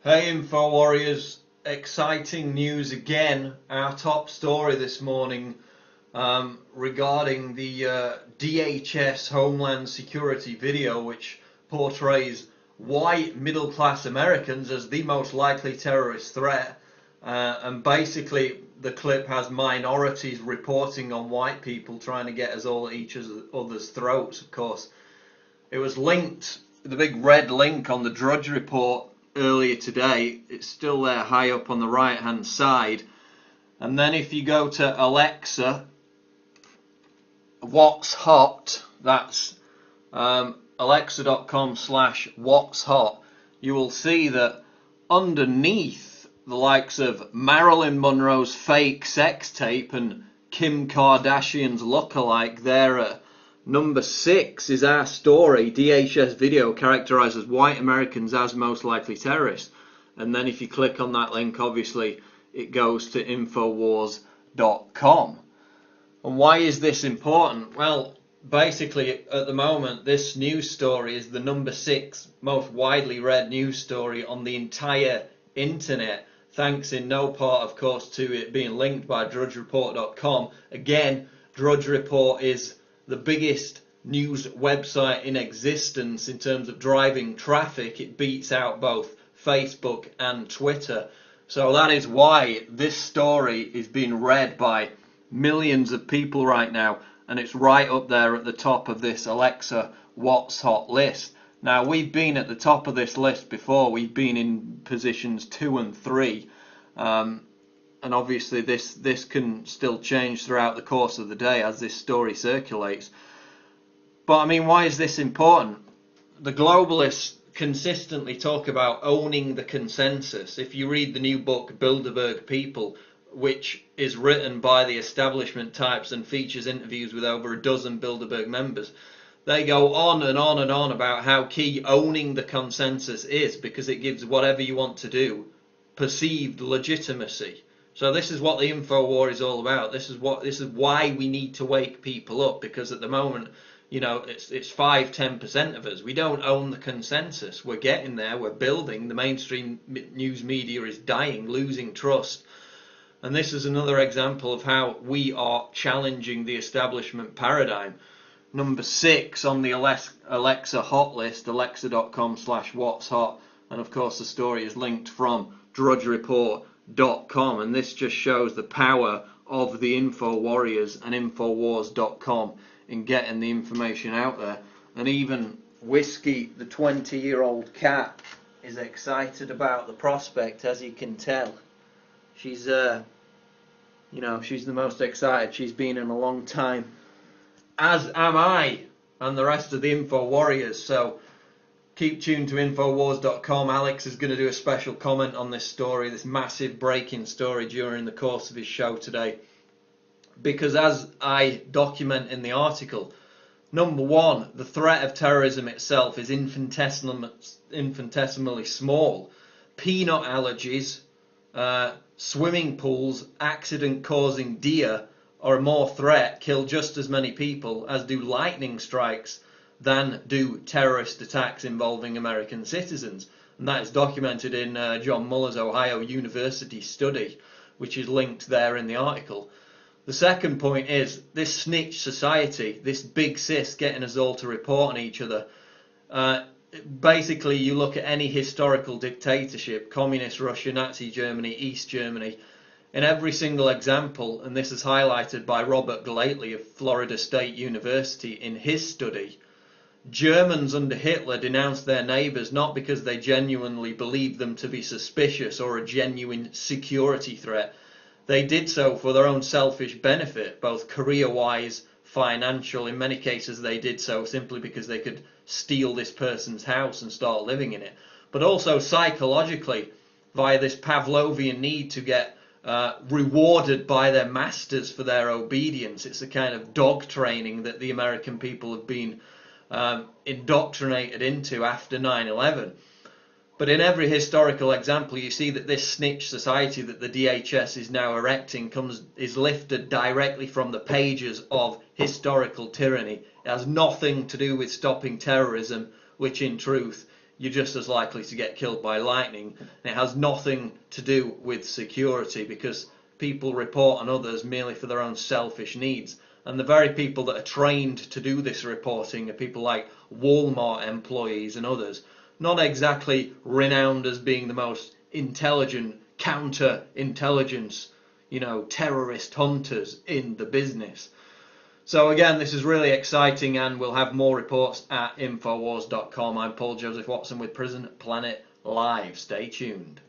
Hey Info Warriors, exciting news again. Our top story this morning regarding the DHS Homeland Security video, which portrays white middle class Americans as the most likely terrorist threat, and basically the clip has minorities reporting on white people trying to get us all at each other's throats. Of course, it was linked, the big red link on the Drudge Report earlier today. It's still there high up on the right hand side, and then if you go to Alexa, what's hot, that's alexa.com/what's hot, you will see that underneath the likes of Marilyn Monroe's fake sex tape and Kim Kardashian's lookalike, there at number 6 is our story. DHS video characterizes white Americans as most likely terrorists. And then if you click on that link, obviously it goes to Infowars.com. And why is this important? Well, basically at the moment this news story is the number 6 most widely read news story on the entire internet, thanks in no part, of course, to it being linked by DrudgeReport.com. Again, Drudge Report is the biggest news website in existence in terms of driving traffic. It beats out both Facebook and Twitter. So that is why this story is being read by millions of people right now, and it's right up there at the top of this Alexa What's Hot list. Now, we've been at the top of this list before. We've been in positions 2 and 3. And obviously this can still change throughout the course of the day as this story circulates. But I mean, why is this important? The globalists consistently talk about owning the consensus. If you read the new book Bilderberg People, which is written by the establishment types and features interviews with over a dozen Bilderberg members, they go on and on and on about how key owning the consensus is, because it gives whatever you want to do perceived legitimacy. So this is what the info war is all about. This is why we need to wake people up, because at the moment, you know, it's 5-10% of us. We don't own the consensus. We're getting there. We're building. The mainstream news media is dying, losing trust. And this is another example of how we are challenging the establishment paradigm. Number 6 on the Alexa hot list, alexa.com/what's hot. And of course the story is linked from DrudgeReport.com, and this just shows the power of the Info Warriors and Infowars.com in getting the information out there. And even Whiskey, the 20-year-old cat, is excited about the prospect, as you can tell. She's she's the most excited she's been in a long time, as am I and the rest of the Info Warriors. So keep tuned to Infowars.com. Alex is going to do a special comment on this story, this massive breaking story, during the course of his show today. Because as I document in the article, number 1, the threat of terrorism itself is infinitesimally small. Peanut allergies, swimming pools, accident-causing deer are more threat, kill just as many people as do lightning strikes than do terrorist attacks involving American citizens. And that is documented in John Muller's Ohio University study, which is linked there in the article. The second point is this snitch society, this big sis getting us all to report on each other. Basically, you look at any historical dictatorship, communist Russia, Nazi Germany, East Germany, in every single example, and this is highlighted by Robert Galately of Florida State University in his study, Germans under Hitler denounced their neighbours not because they genuinely believed them to be suspicious or a genuine security threat. They did so for their own selfish benefit, both career-wise, financial. In many cases they did so simply because they could steal this person's house and start living in it. But also psychologically, via this Pavlovian need to get rewarded by their masters for their obedience. It's a kind of dog training that the American people have been indoctrinated into after 9/11. But in every historical example, you see that this snitch society that the DHS is now erecting is lifted directly from the pages of historical tyranny. It has nothing to do with stopping terrorism, which in truth you're just as likely to get killed by lightning. And it has nothing to do with security, because people report on others merely for their own selfish needs. And the very people that are trained to do this reporting are people like Walmart employees and others, not exactly renowned as being the most intelligent counter-intelligence, terrorist hunters in the business. So again, this is really exciting, and we'll have more reports at Infowars.com. I'm Paul Joseph Watson with Prison Planet Live. Stay tuned.